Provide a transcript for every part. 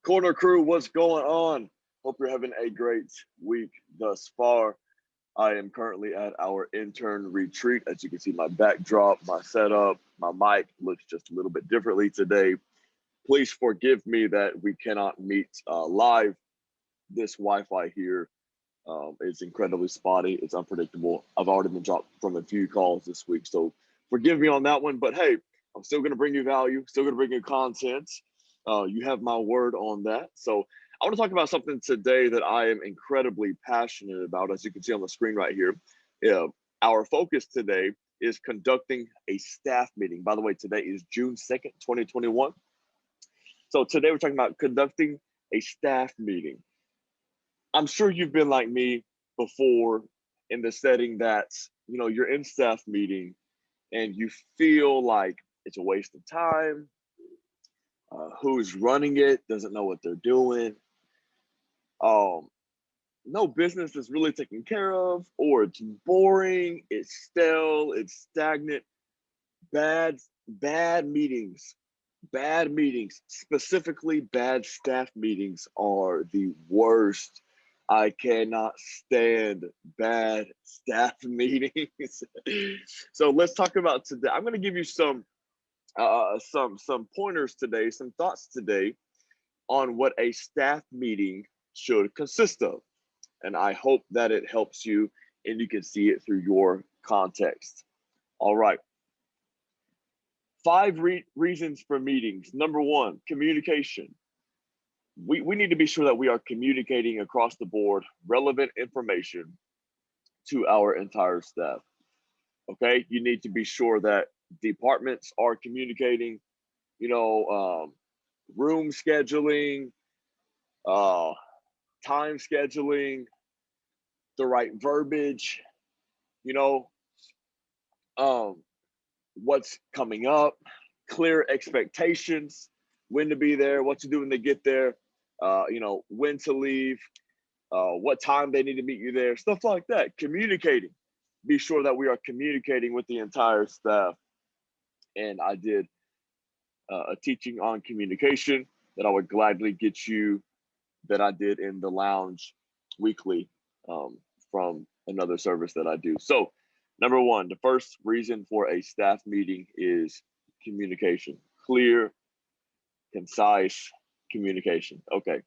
Corner crew, what's going on? Hope you're having a great week thus far. I am currently at our intern retreat. As you can see, my backdrop, my setup, my mic looks just a little bit differently today. Please forgive me that we cannot meet live. This Wi-Fi here is incredibly spotty. It's unpredictable. I've already been dropped from a few calls this week, so forgive me on that one. But hey, I'm still going to bring you value, still going to bring you content. You have my word on that. So I want to talk about something today that I am incredibly passionate about. As you can see on the screen right here, uh, our focus today is conducting a staff meeting. By the way, today is June 2nd, 2021. So today we're talking about conducting a staff meeting. I'm sure you've been like me before in the setting that, you're in staff meeting and you feel like it's a waste of time. Who's running it doesn't know what they're doing. Um, no business is really taken care of, or it's boring, it's stale, it's stagnant. Bad, bad meetings, bad meetings, specifically bad staff meetings are the worst. I cannot stand bad staff meetings. So let's talk about today. I'm going to give you some pointers today, some thoughts today on what a staff meeting should consist of. And I hope that it helps you and you can see it through your context. All right. Five reasons for meetings. Number one, communication. We need to be sure that we are communicating across the board relevant information to our entire staff. Okay. You need to be sure that departments are communicating, room scheduling, uh, time scheduling, the right verbiage, you know, um, what's coming up, clear expectations, when to be there, what to do when they get there, when to leave, what time they need to meet you there, stuff like that. Communicating. Be sure that we are communicating with the entire staff. And I did a teaching on communication that I would gladly get you that I did in the lounge weekly from another service that I do. So, number one, the first reason for a staff meeting is communication. Clear, concise communication. Okay.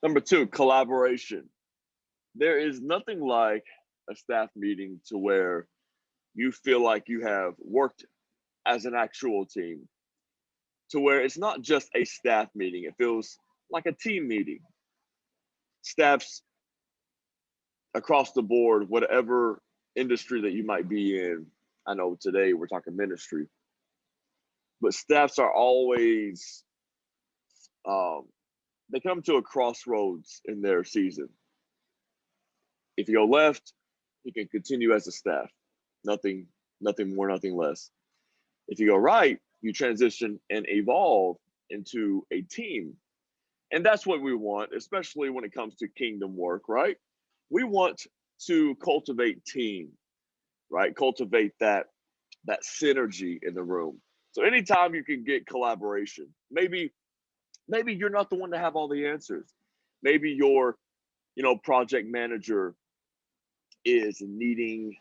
Number two, collaboration. There is nothing like a staff meeting to where you feel like you have worked as an actual team, to where it's not just a staff meeting, it feels like a team meeting. Staffs across the board, whatever industry that you might be in. I know today we're talking ministry, but staffs are always, um, they come to a crossroads in their season. If you go left, you can continue as a staff, nothing, nothing more, nothing less. If you go right, you transition and evolve into a team. And that's what we want, especially when it comes to kingdom work, right? We want to cultivate team, right? Cultivate that synergy in the room. So anytime you can get collaboration, maybe you're not the one to have all the answers. Maybe your, project manager is needing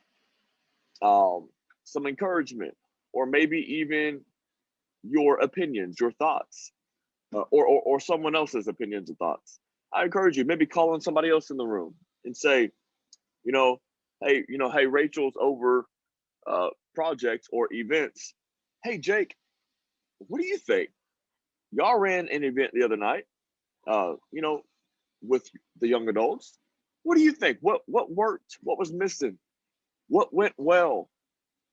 some encouragement, or maybe even your opinions, your thoughts, or someone else's opinions and thoughts. I encourage you, maybe call on somebody else in the room and say, you know, hey, Rachel's over projects or events. Hey, Jake, what do you think? Y'all ran an event the other night, with the young adults. What do you think? What worked? What was missing? What went well?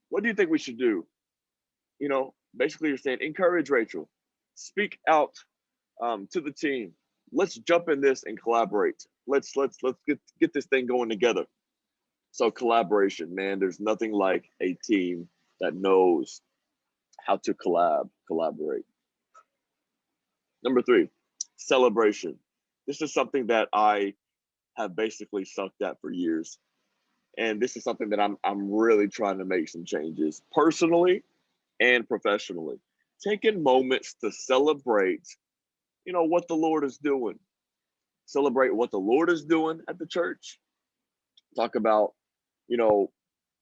What do you think we should do? Basically, you're saying encourage Rachel, speak out to the team. Let's jump in this and collaborate. Let's get this thing going together. So collaboration, man, there's nothing like a team that knows how to collaborate. Number three, celebration. This is something that I have basically sucked at for years. And this is something that I'm really trying to make some changes personally and professionally. Taking moments to celebrate what the Lord is doing. Celebrate what the Lord is doing at the church. Talk about, you know,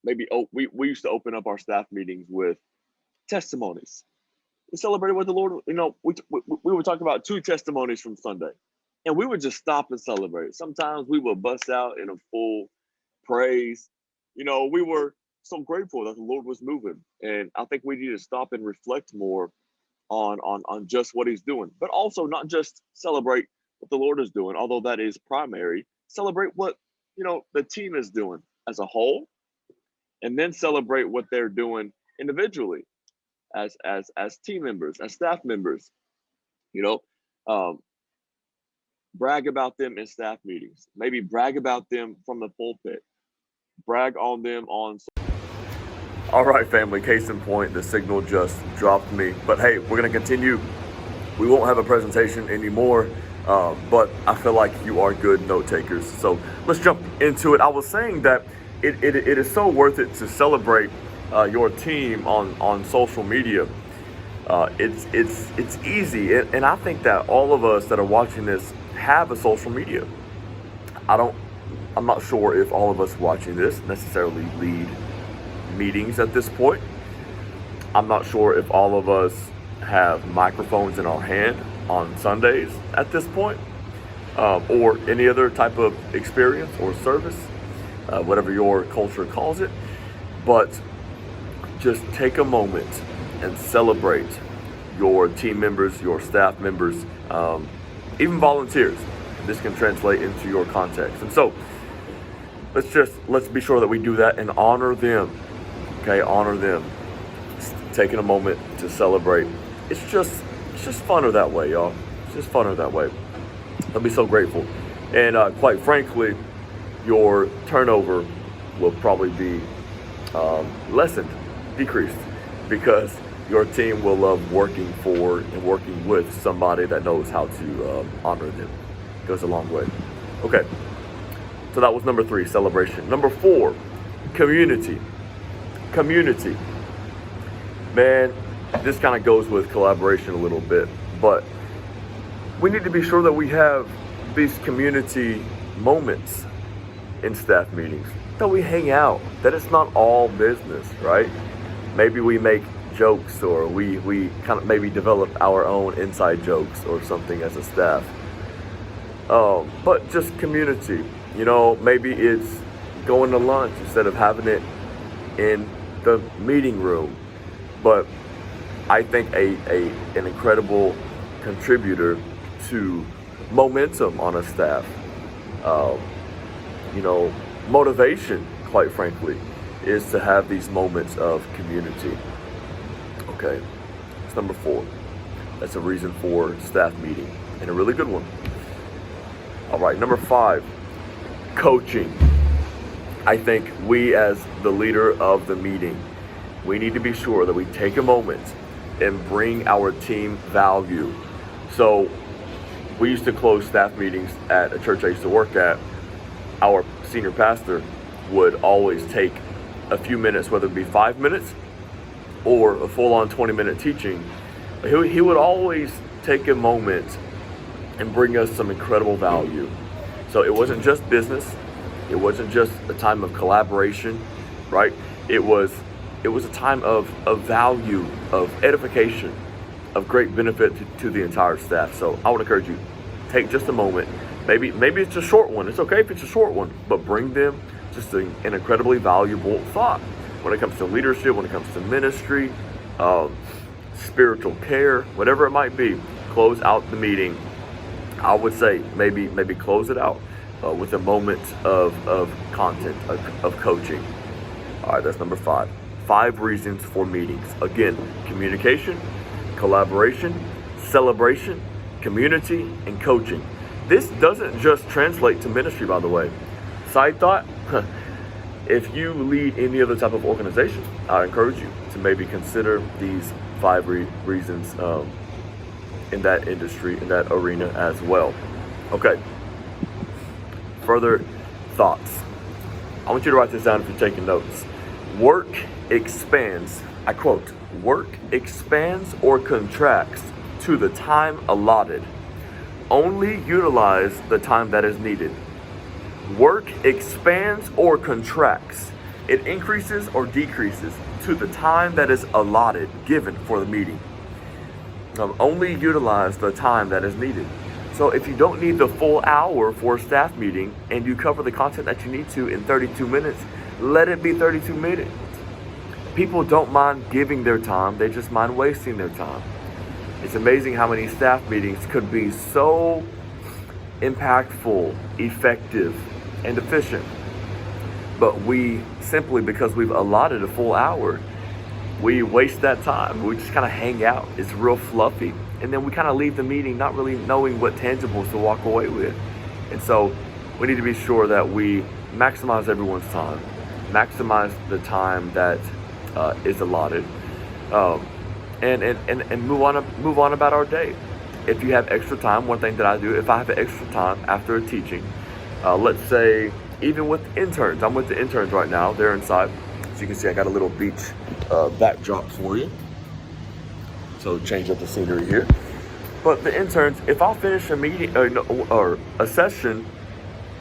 maybe we used to open up our staff meetings with testimonies. We celebrated what the Lord, we would talk about 2 testimonies from Sunday, and we would just stop and celebrate. Sometimes we would bust out in a full praise. We were so grateful that the Lord was moving, and I think we need to stop and reflect more on just what He's doing, but also not just celebrate what the Lord is doing, although that is primary. Celebrate what the team is doing as a whole, and then celebrate what they're doing individually as team members, as staff members. You know, um, brag about them in staff meetings. Maybe brag about them from the pulpit. Brag on them on. All right, family. Case in point, the signal just dropped me. But hey, we're gonna continue. We won't have a presentation anymore, but I feel like you are good note takers. So let's jump into it. I was saying that it is so worth it to celebrate your team on social media. It's easy, and I think that all of us that are watching this have a social media. I'm not sure if all of us watching this necessarily lead meetings at this point. I'm not sure if all of us have microphones in our hand on Sundays at this point, or any other type of experience or service, whatever your culture calls it. But just take a moment and celebrate your team members, your staff members, even volunteers. This can translate into your context. And so let's be sure that we do that and honor them. Okay, honor them. Taking a moment to celebrate. It's just funner that way, y'all. It's just funner that way. I'll be so grateful. And quite frankly, your turnover will probably be lessened, decreased, because your team will love working for and working with somebody that knows how to honor them. It goes a long way. Okay, so that was number 3, celebration. Number 4, community. Community. Man, this kind of goes with collaboration a little bit, but we need to be sure that we have these community moments in staff meetings, that we hang out, that it's not all business, right? Maybe we make jokes, or we kind of maybe develop our own inside jokes or something as a staff. But just community, maybe it's going to lunch instead of having it in the meeting room. But I think an incredible contributor to momentum on a staff, motivation, quite frankly, is to have these moments of community. Okay, that's number 4. That's a reason for staff meeting, and a really good one. All right, number 5, coaching. I think we, as the leader of the meeting, we need to be sure that we take a moment and bring our team value. So we used to close staff meetings at a church I used to work at. Our senior pastor would always take a few minutes, whether it be 5 minutes or a full-on 20-minute teaching. He would always take a moment and bring us some incredible value. So it wasn't just business. It wasn't just a time of collaboration, right? It was a time of value, of edification, of great benefit to the entire staff. So I would encourage you, take just a moment. Maybe it's a short one. It's okay if it's a short one, but bring them just an incredibly valuable thought when it comes to leadership, when it comes to ministry, spiritual care, whatever it might be. Close out the meeting. I would say maybe close it out with a moment of content, of coaching. All right, that's number 5. 5 reasons for meetings. Again, communication, collaboration, celebration, community, and coaching. This doesn't just translate to ministry, by the way. Side thought, if you lead any other type of organization, I encourage you to maybe consider these 5 reasons in that industry, in that arena as well. Okay, further thoughts. I want you to write this down if you're taking notes. Work expands, I quote, work expands or contracts to the time allotted Only utilize the time that is needed. Work expands or contracts. It increases or decreases to the time that is allotted, given for the meeting. Only utilize the time that is needed. So if you don't need the full hour for a staff meeting and you cover the content that you need to in 32 minutes, let it be 32 minutes. People don't mind giving their time, they just mind wasting their time. It's amazing how many staff meetings could be so impactful, effective, and efficient. But we simply, because we've allotted a full hour, we waste that time. We just kind of hang out. It's real fluffy. And then we kind of leave the meeting not really knowing what tangibles to walk away with. And so we need to be sure that we maximize everyone's time, maximize the time that is allotted, and move on about our day. If you have extra time, one thing that I do, if I have extra time after a teaching, let's say even with interns, I'm with the interns right now, they're inside. So you can see I got a little beach backdrop for you. So change up the scenery here. But the interns, if I'll finish a meeting or a session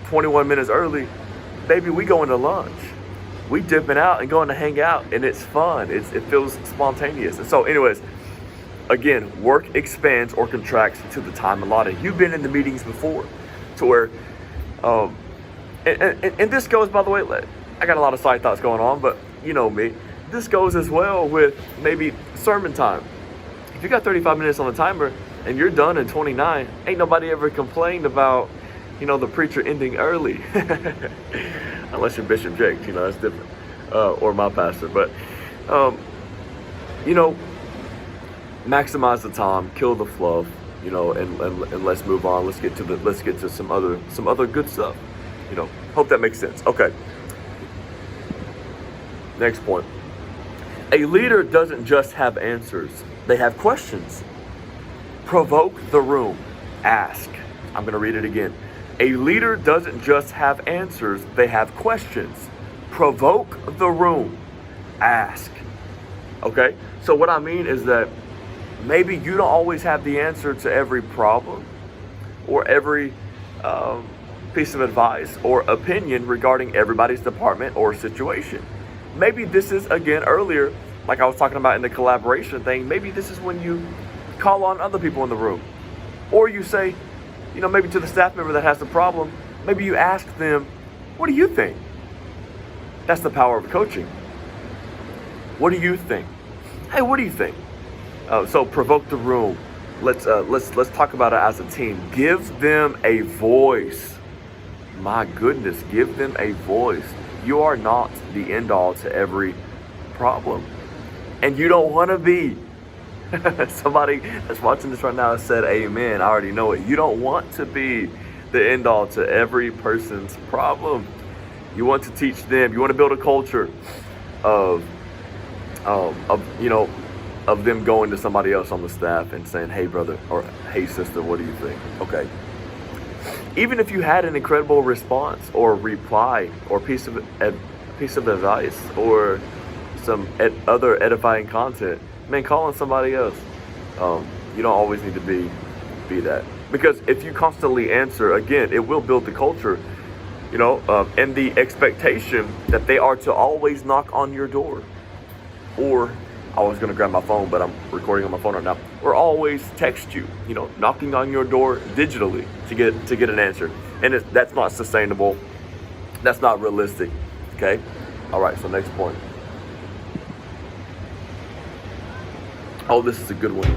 21 minutes early, baby, we going to lunch. We dipping out and going to hang out, and it's fun. It feels spontaneous. And so anyways, again, work expands or contracts to the time allotted. You've been in the meetings before to where, and this goes, by the way, I got a lot of side thoughts going on, but you know me. This goes as well with maybe sermon time. If you got 35 minutes on the timer and you're done in 29, ain't nobody ever complained about, the preacher ending early. Unless you're Bishop Jake, that's different. Or my pastor. But, maximize the time, kill the fluff, and let's move on. Let's get to some other good stuff. Hope that makes sense. Okay. Next point. A leader doesn't just have answers. They have questions. Provoke the room. Ask. I'm going to read it again. A leader doesn't just have answers. They have questions. Provoke the room. Ask. Okay? So what I mean is that maybe you don't always have the answer to every problem or every piece of advice or opinion regarding everybody's department or situation. Maybe this is, again, earlier, like I was talking about in the collaboration thing, maybe this is when you call on other people in the room. Or you say, maybe to the staff member that has the problem, maybe you ask them, what do you think? That's the power of coaching. What do you think? Hey, what do you think? So provoke the room. Let's talk about it as a team. Give them a voice. My goodness, give them a voice. You are not the end all to every problem. And you don't want to be. Somebody that's watching this right now said amen. I already know it. You don't want to be the end all to every person's problem. You want to teach them. You want to build a culture of them going to somebody else on the staff and saying, hey brother, or hey sister, what do you think? Okay. Even if you had an incredible response or reply or piece of advice or some other edifying content, man, call on somebody else. You don't always need to be that. Because if you constantly answer, again, it will build the culture, and the expectation that they are to always knock on your door. Or, I was going to grab my phone, but I'm recording on my phone right now. Or always text you, knocking on your door digitally to get an answer. And that's not sustainable. That's not realistic. Okay? All right, so next point. Oh, this is a good one.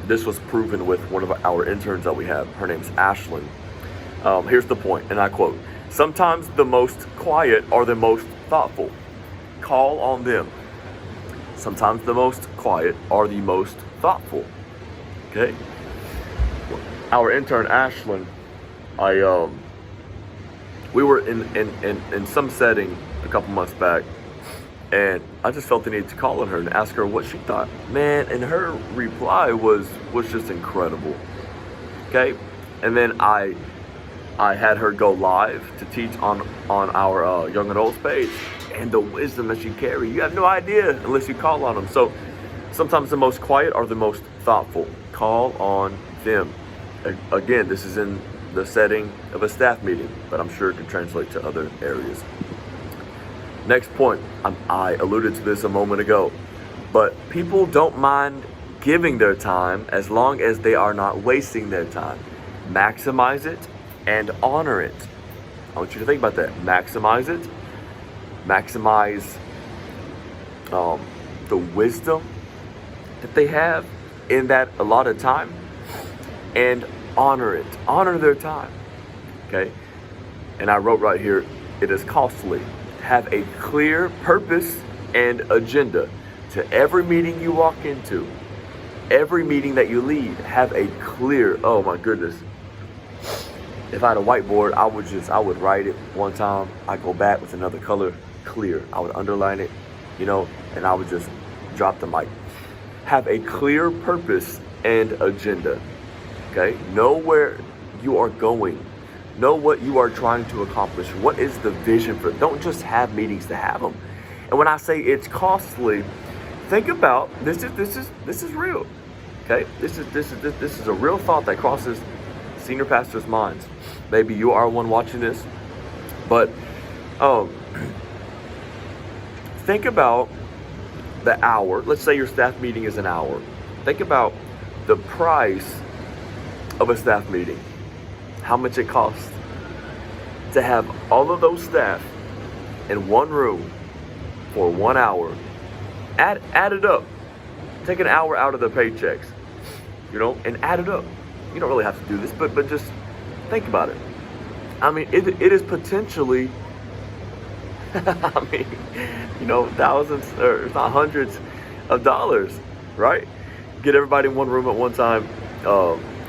This was proven with one of our interns that we have. Her name's Ashlyn. Here's the point, and I quote, sometimes the most quiet are the most thoughtful. Call on them. Sometimes the most quiet are the most thoughtful. Okay? Our intern, Ashlyn, we were in some setting a couple months back, and I just felt the need to call on her and ask her what she thought. Man, and her reply was just incredible. Okay? And then I had her go live to teach on our young adults page, and the wisdom that she carry, you have no idea unless you call on them. So sometimes the most quiet are the most thoughtful. Call on them. Again, this is in the setting of a staff meeting, but I'm sure it can translate to other areas. Next point, I alluded to this a moment ago, but people don't mind giving their time as long as they are not wasting their time. Maximize it and honor it. I want you to think about that. Maximize it. Maximize the wisdom that they have in that allotted time, and honor it. Honor their time. Okay? And I wrote right here, it is costly. Have a clear purpose and agenda to every meeting you walk into. Every meeting that you lead, have a clear, oh my goodness. If I had a whiteboard, I would write it one time. I go back with another color, clear. I would underline it, and I would just drop the mic. Have a clear purpose and agenda. Okay? Know where you are going. Know what you are trying to accomplish. What is the vision for it? Don't just have meetings to have them. And when I say it's costly, think about this is real. Okay? This is a real thought that crosses senior pastors' minds. Maybe you are one watching this, but think about the hour. Let's say your staff meeting is an hour. Think about the price of a staff meeting. How much it costs to have all of those staff in one room for 1 hour. Add it up. Take an hour out of their paychecks, and add it up. You don't really have to do this, but just think about it. I mean, it is potentially, thousands, or if not hundreds of dollars, right? Get everybody in one room at one time.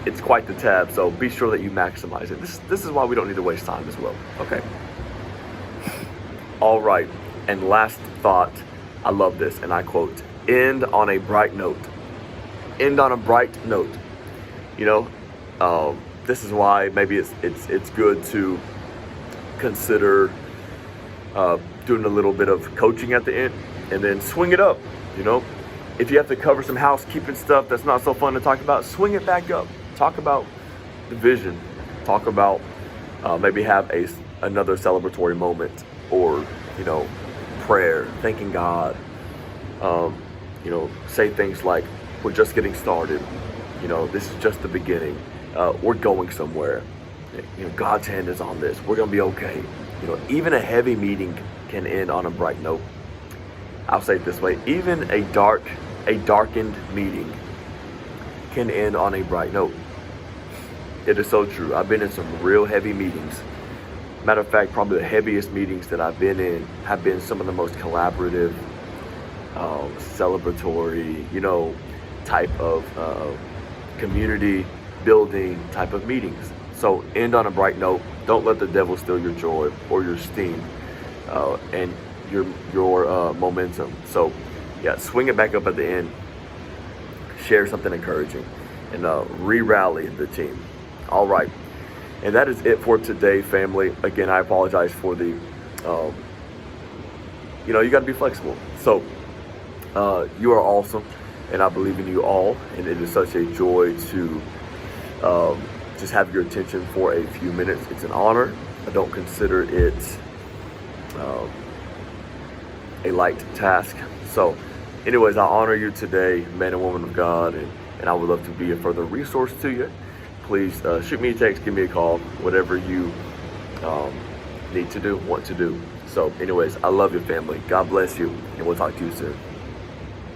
It's quite the tab, so be sure that you maximize it. This is why we don't need to waste time as well. Okay. All right. And last thought, I love this, and I quote, end on a bright note. End on a bright note. This is why maybe it's good to consider doing a little bit of coaching at the end, and then swing it up. If you have to cover some housekeeping stuff that's not so fun to talk about, swing it back up. Talk about the vision. Talk about maybe have another celebratory moment, or prayer, thanking God. Say things like, we're just getting started. This is just the beginning. We're going somewhere. God's hand is on this. We're going to be okay. Even a heavy meeting can end on a bright note. I'll say it this way. Even a darkened meeting can end on a bright note. It is so true. I've been in some real heavy meetings. Matter of fact, probably the heaviest meetings that I've been in have been some of the most collaborative, celebratory, type of community building type of meetings. So end on a bright note. Don't let the devil steal your joy or your steam and your momentum. So yeah, swing it back up at the end. Share something encouraging and re-rally the team. All right. And that is it for today, family. Again, I apologize for the, you got to be flexible. So you are awesome, and I believe in you all. And it is such a joy to just have your attention for a few minutes. It's an honor. I don't consider it a light task. So anyways, I honor you today, man and woman of God, and I would love to be a further resource to you. Please shoot me a text, give me a call, whatever you need to do, want to do. So anyways, I love your family. God bless you, and we'll talk to you soon.